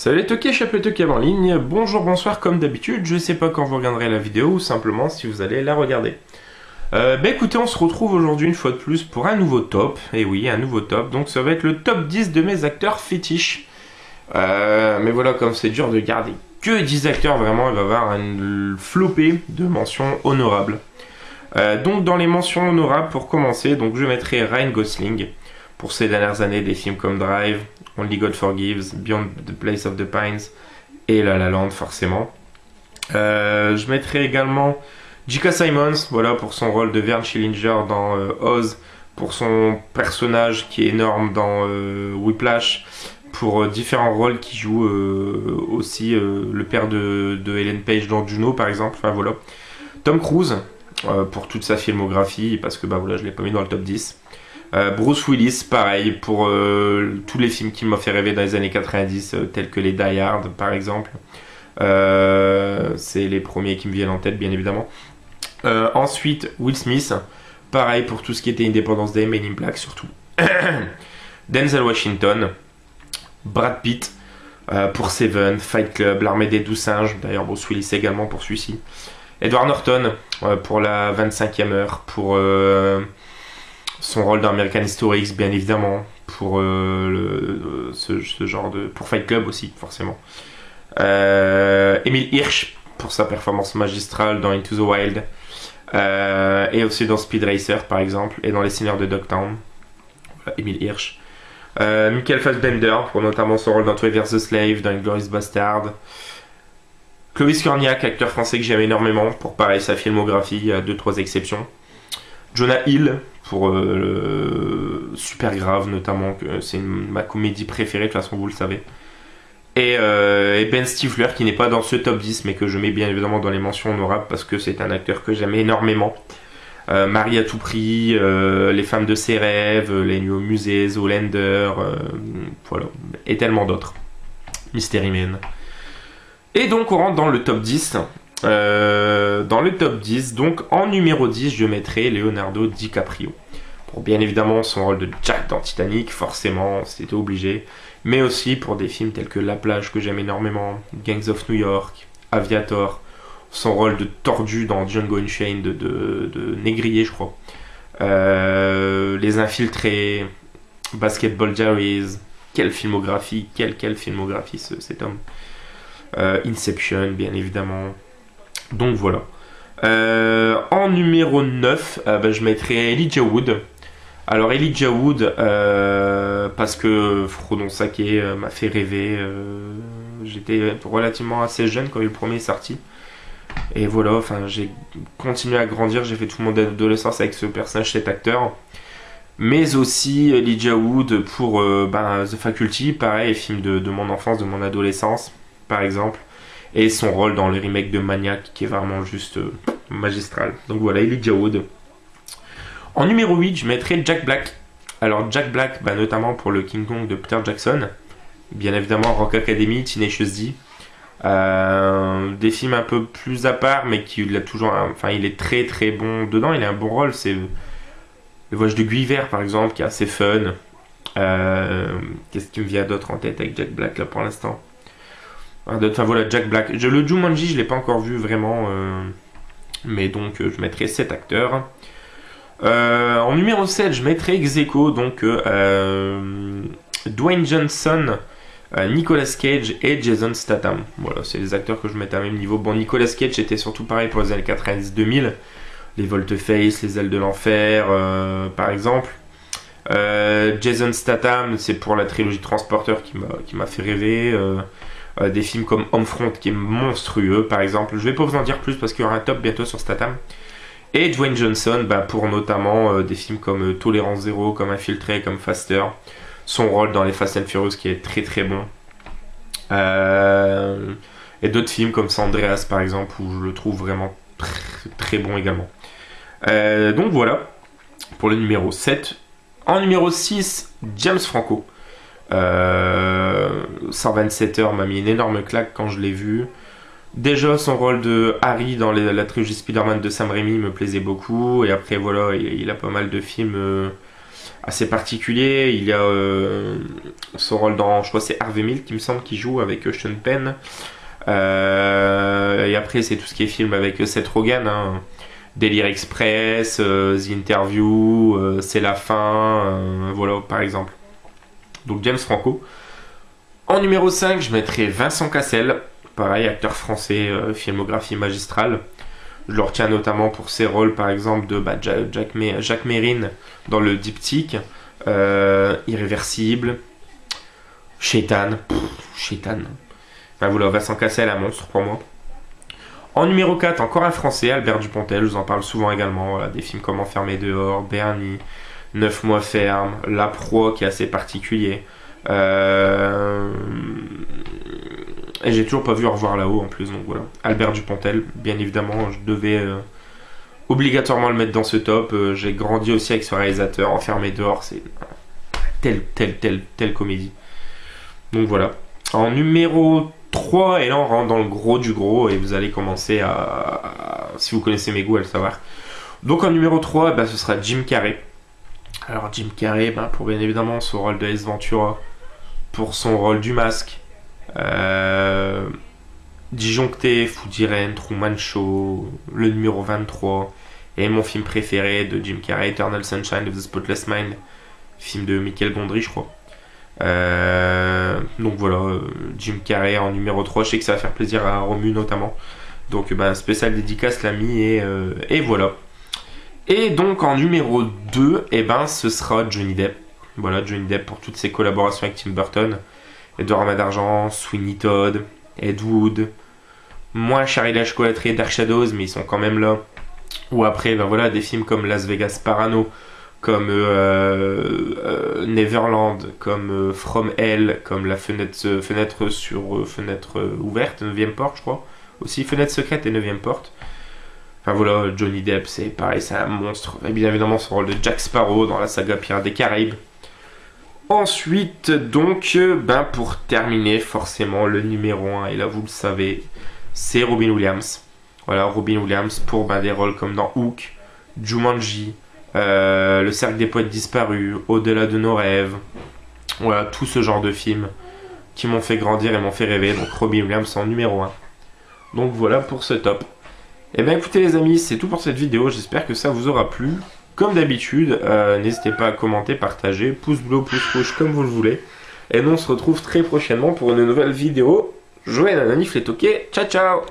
Salut les toqués, chapelet toqués en ligne, bonjour, bonsoir comme d'habitude, je sais pas quand vous regarderez la vidéo ou simplement si vous allez la regarder. Écoutez, on se retrouve aujourd'hui une fois de plus pour un nouveau top, et oui, un nouveau top, donc ça va être le top 10 de mes acteurs fétiches. Mais voilà, comme c'est dur de garder que 10 acteurs, vraiment, il va y avoir une flopée de mentions honorables. Donc dans les mentions honorables, pour commencer, donc je mettrai Ryan Gosling, pour ces dernières années, des films comme Drive, Only God Forgives, Beyond the Place of the Pines et La La Land forcément. Je mettrai également J.K. Simmons, voilà, pour son rôle de Vern Schillinger dans Oz, pour son personnage qui est énorme dans Whiplash, pour différents rôles qui joue aussi le père de Ellen Page dans Juno par exemple, enfin voilà. Tom Cruise, pour toute sa filmographie, parce que bah voilà, je l'ai pas mis dans le top 10. Bruce Willis, pareil, pour tous les films qui m'ont fait rêver dans les années 90, tels que les Die Hard, par exemple. C'est les premiers qui me viennent en tête, bien évidemment. Ensuite, Will Smith, pareil pour tout ce qui était Independence Day, Men in Black surtout. Denzel Washington, Brad Pitt, pour Seven, Fight Club, L'Armée des 12 singes, d'ailleurs Bruce Willis également pour celui-ci. Edward Norton, pour la 25e heure, pour... son rôle dans American History X, bien évidemment, pour ce genre de... pour Fight Club aussi, forcément. Emile Hirsch, pour sa performance magistrale dans Into the Wild, et aussi dans Speed Racer, par exemple, et dans Les Seigneurs de Dogtown. Emile Hirsch. Michael Fassbender, pour notamment son rôle dans 12 vs. The Slave, dans Inglourious Bastard. Clovis Cornillac, acteur français que j'aime énormément, pour pareil sa filmographie, à 2-3 exceptions. Jonah Hill, pour Super Grave notamment, c'est ma comédie préférée, de toute façon vous le savez. Et Ben Stifler, qui n'est pas dans ce top 10, mais que je mets bien évidemment dans les mentions honorables, parce que c'est un acteur que j'aime énormément. Marie à tout prix, Les femmes de ses rêves, Les nuits au musée, Zoolander, voilà, et tellement d'autres. Mystery Man. Et donc on rentre dans le top 10. Dans le top 10, donc en numéro 10, je mettrai Leonardo DiCaprio. Pour bien évidemment son rôle de Jack dans Titanic, forcément, c'était obligé. Mais aussi pour des films tels que La Plage, que j'aime énormément, Gangs of New York, Aviator, son rôle de tordu dans Django Unchained de Négrier, je crois. Les Infiltrés, Basketball Diaries, quelle filmographie, quelle filmographie cet homme. Inception, bien évidemment. Donc voilà. En numéro 9, je mettrai Elijah Wood. Alors Elijah Wood, parce que Frodon Sake m'a fait rêver. J'étais relativement assez jeune quand le premier est sorti. Et voilà, enfin j'ai continué à grandir, j'ai fait tout mon adolescence avec ce personnage, cet acteur. Mais aussi Elijah Wood pour The Faculty, pareil, film de mon enfance, de mon adolescence, par exemple. Et son rôle dans le remake de Maniac qui est vraiment juste magistral. Donc voilà, Elijah Wood. En numéro 8, je mettrai Jack Black. Alors Jack Black, notamment pour le King Kong de Peter Jackson. Bien évidemment Rock Academy, Tenacious D. Des films un peu plus à part, mais il a toujours, il est très très bon dedans. Il a un bon rôle. C'est Le Voyage de Gulliver par exemple, qui est assez fun. Qu'est-ce qui me vient d'autre en tête avec Jack Black là pour l'instant? Enfin voilà, Jack Black. Le Jumanji, je ne l'ai pas encore vu vraiment. Mais donc, je mettrai cet acteur. En numéro 7, je mettrai ex-aequo, donc Dwayne Johnson, Nicolas Cage et Jason Statham. Voilà, c'est les acteurs que je mets à même niveau. Bon, Nicolas Cage était surtout pareil pour les années 90-2000. Les Volte-Face, Les Ailes de l'Enfer, par exemple. Jason Statham, c'est pour la trilogie Transporter qui m'a fait rêver. Des films comme Homefront qui est monstrueux par exemple, je vais pas vous en dire plus parce qu'il y aura un top bientôt sur Statham. Et Dwayne Johnson pour notamment des films comme Tolérance Zéro, comme Infiltré, comme Faster, son rôle dans les Fast and Furious qui est très très bon, et d'autres films comme San Andreas par exemple où je le trouve vraiment très, très bon également. Donc voilà pour le numéro 7. En numéro 6, James Franco. 127 heures m'a mis une énorme claque quand je l'ai vu. Déjà son rôle de Harry dans la trilogie Spider-Man de Sam Raimi me plaisait beaucoup, et après voilà, il a pas mal de films assez particulier. Il y a son rôle dans, je crois c'est Harvey Milk, il me semble, qui joue avec Sean Penn. Et après, c'est tout ce qui est film avec Seth Rogen, hein. Délire Express, The Interview, C'est la fin, voilà par exemple. Donc James Franco. En numéro 5, je mettrai Vincent Cassel, pareil, acteur français, filmographie magistrale. Je le retiens notamment pour ses rôles par exemple de Jack Mérine dans Le Diptyque, Irréversible, Shaitan. Enfin voilà, Vincent Cassel, un monstre pour moi. En numéro 4, encore un français, Albert Dupontel, je vous en parle souvent également. Voilà, des films comme Enfermé dehors, Bernie, 9 mois ferme, La Proie qui est assez particulier. Et j'ai toujours pas vu Au revoir là-haut en plus, donc voilà. Albert Dupontel, bien évidemment, je devais obligatoirement le mettre dans ce top. J'ai grandi aussi avec ce réalisateur, Enfermé dehors, c'est telle comédie. Donc voilà. En numéro 3, et là on rentre dans le gros du gros, et vous allez commencer si vous connaissez mes goûts, à le savoir. Donc en numéro 3, ce sera Jim Carrey. Alors Jim Carrey, pour bien évidemment son rôle de Ace Ventura, pour son rôle du Masque, Disjoncté, Food Irene, Truman Show, le numéro 23, et mon film préféré de Jim Carrey, Eternal Sunshine of the Spotless Mind, film de Michael Gondry je crois. Donc voilà, Jim Carrey en numéro 3, je sais que ça va faire plaisir à Romu notamment, donc spécial dédicace l'a mis, et voilà. Et donc en numéro 2, ce sera Johnny Depp. Voilà, Johnny Depp pour toutes ses collaborations avec Tim Burton, Edouard Main d'Argent, Sweeney Todd, Ed Wood, moins Charlie la chocolaterie et Dark Shadows, mais ils sont quand même là. Ou après, des films comme Las Vegas Parano, comme Neverland, comme From Hell, comme La fenêtre ouverte, 9ème porte je crois, aussi Fenêtre secrète et 9ème porte. Enfin voilà, Johnny Depp c'est pareil, c'est un monstre. Et bien évidemment son rôle de Jack Sparrow dans la saga Pirates des Caraïbes. Ensuite donc, pour terminer forcément le numéro 1, et là vous le savez, c'est Robin Williams. Voilà, Robin Williams pour des rôles comme dans Hook, Jumanji, Le Cercle des Poètes Disparus, Au-delà de nos rêves. Voilà, tout ce genre de films qui m'ont fait grandir et m'ont fait rêver. Donc Robin Williams en numéro 1. Donc voilà pour ce top. Et bien écoutez les amis, c'est tout pour cette vidéo. J'espère que ça vous aura plu. Comme d'habitude, n'hésitez pas à commenter, partager, pouce bleu, pouce rouge comme vous le voulez. Et nous on se retrouve très prochainement pour une nouvelle vidéo. Joël Nananif les toqués. Ciao ciao.